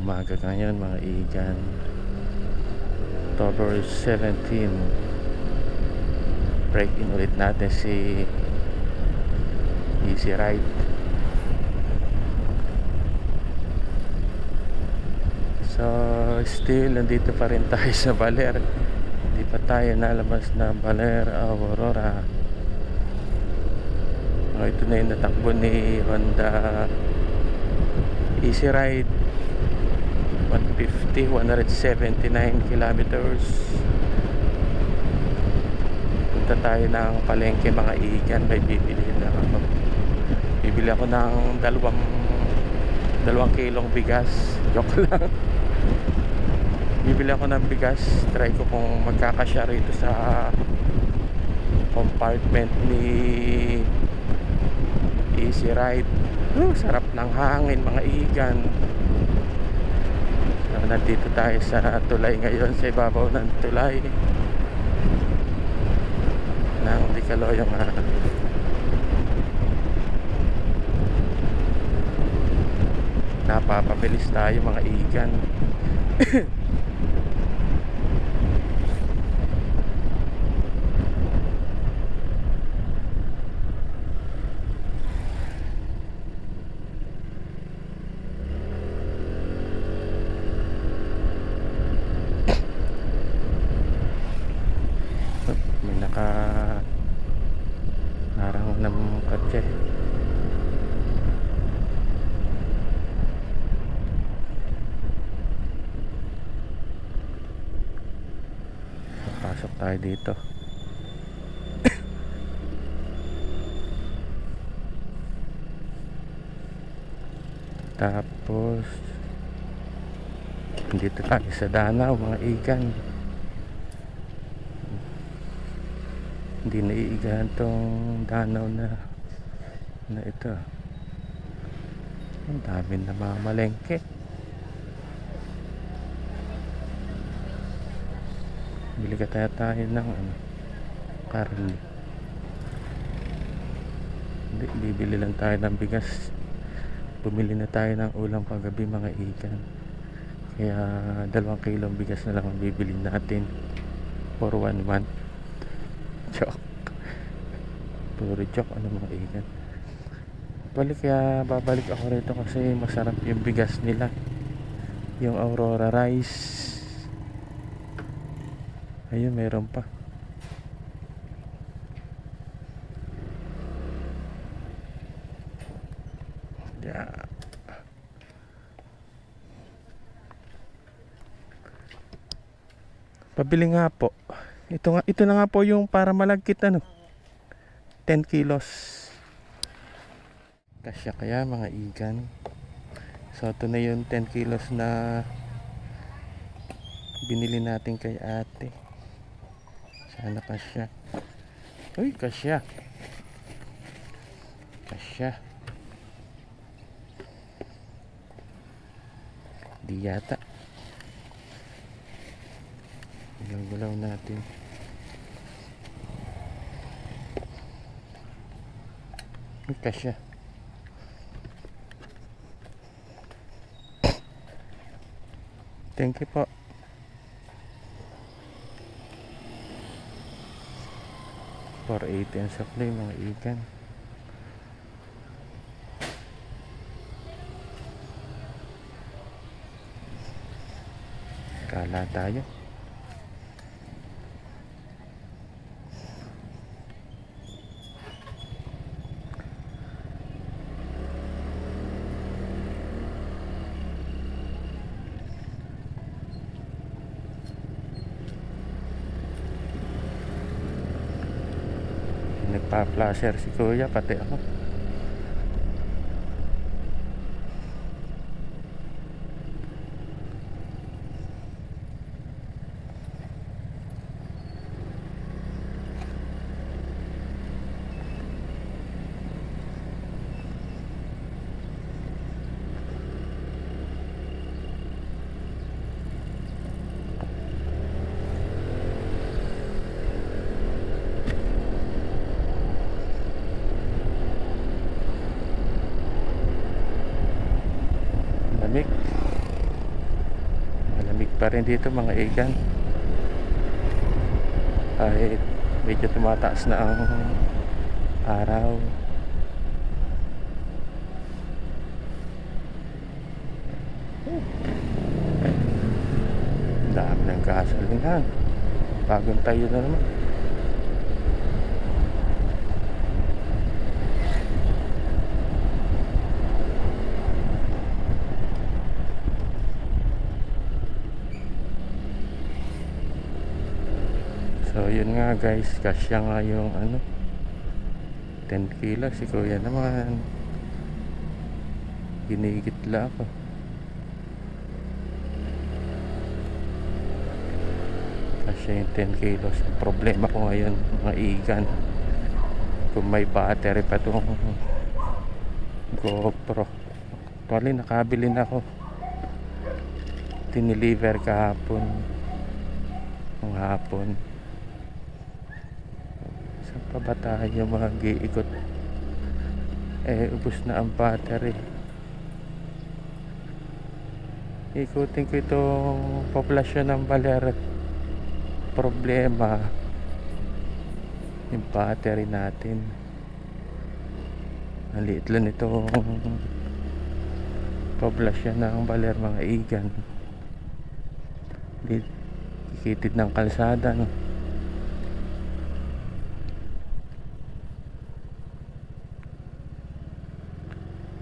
umaga ngayon mga igan, October 17. Break in ulit natin si Easy Ride. So still nandito pa rin tayo sa Baler. Hindi pa tayo nalabas na Baler Aurora. Ito na yung natakbo ni Honda Easy Ride, 179 kilometers. Punta tayo ng palengke mga igan. May bibili na ako. Bibili ako ng dalawang kilong bigas. Joke lang. Bibili ako ng bigas. Try ko kung magkakasya rito sa compartment ni Easy Ride. Sarap ng hangin mga igan. So, nandito tayo sa tulay ngayon, sa ibabaw ng tulay ng Dicaloyong. Napapabilis tayo mga igan. Harang ng kotse. Pasok tayo dito. Tapos dito tayo sa Danau mga igan. Hindi naiigahan tong Danau na ito. Ang dami na mga malengke. Bili ka tayo ng karne. Hindi, bibili lang tayo ng bigas. Bumili na tayo ng ulam kagabi mga ikan. Kaya 2 kilong bigas na lang ang bibili natin for 1 month. Joke. Puro joke ano mga ikan. Babalik ako rito kasi masarap yung bigas nila. Yung Aurora rice. Ayun, meron pa. Yeah. Pabili nga po. Ito na nga po yung para malagkit 10 kilos. Kasya kaya mga igan. So ito na yung 10 kilos na binili natin kay ate. Sana kasya. Uy, kasya. Kasya. Di yata. Gulaw natin. Kasya. Thank you po. $4.80 ang supply mga ikan. Kala tayo. Nagpa-flasher si kuya, pati ako. Lamig. pa rin dito mga igan. Kahit medyo tumataas na ang araw. Dami ng gasolinahan. Bagong tayo na naman. So yun nga guys, kasya nga yung 10 kilos. Si kuya naman ginigitla ako. Kasya yung 10 kilos. Ang problema ko ngayon mga igan, kung may battery pa itong GoPro. Actually nakabili na ako, tiniliver kahapon ng hapon. Saan pa ba tayo mag-iikot? Ubos na ang battery. Ikutin ko itong populasyon ng Baler. Problema yung battery natin. Ang liit lang itong populasyon ng Baler mga igan. Kitid ng kalsada, no?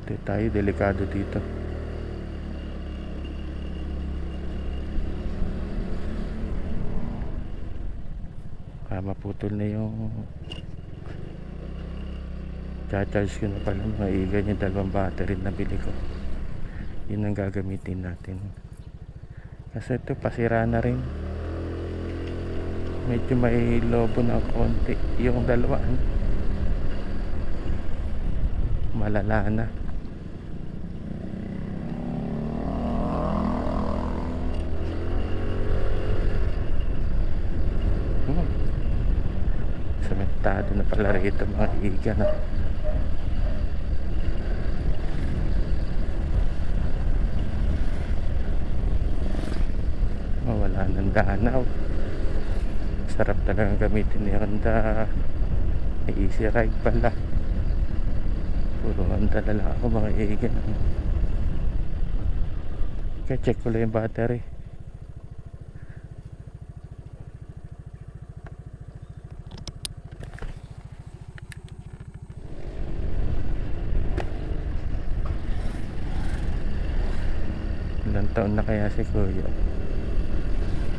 Dito tayo, delikado dito. Maputol na yung charge ko na pala mga igan, yung dalawang battery na bili ko. Yun ang gagamitin natin kasi ito pasira na rin. Medyo may lobo na konti yung dalawa, malala na. Sementado na pala rito mga igan, wala nang danaw. Sarap talagang gamitin ni Honda. Easy ride pala. Puro Honda na lang ako mga igan. Kaya check ko lang yung battery. Ilang taon na kaya si kuya?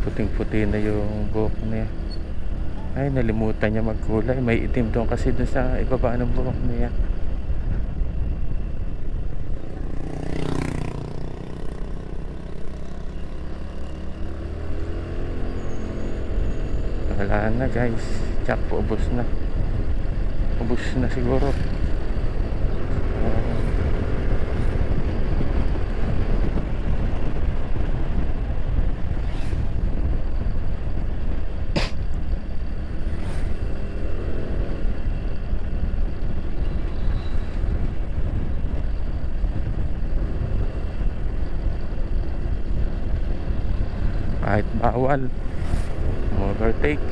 Puting puti na yung buhok niya. Ay, nalimutan niya magkulay. May itim doon kasi doon sa ibaba ng buhok niya. Wala na guys, tsak po, ubos na. Ubos na siguro. Kahit bawal overtake.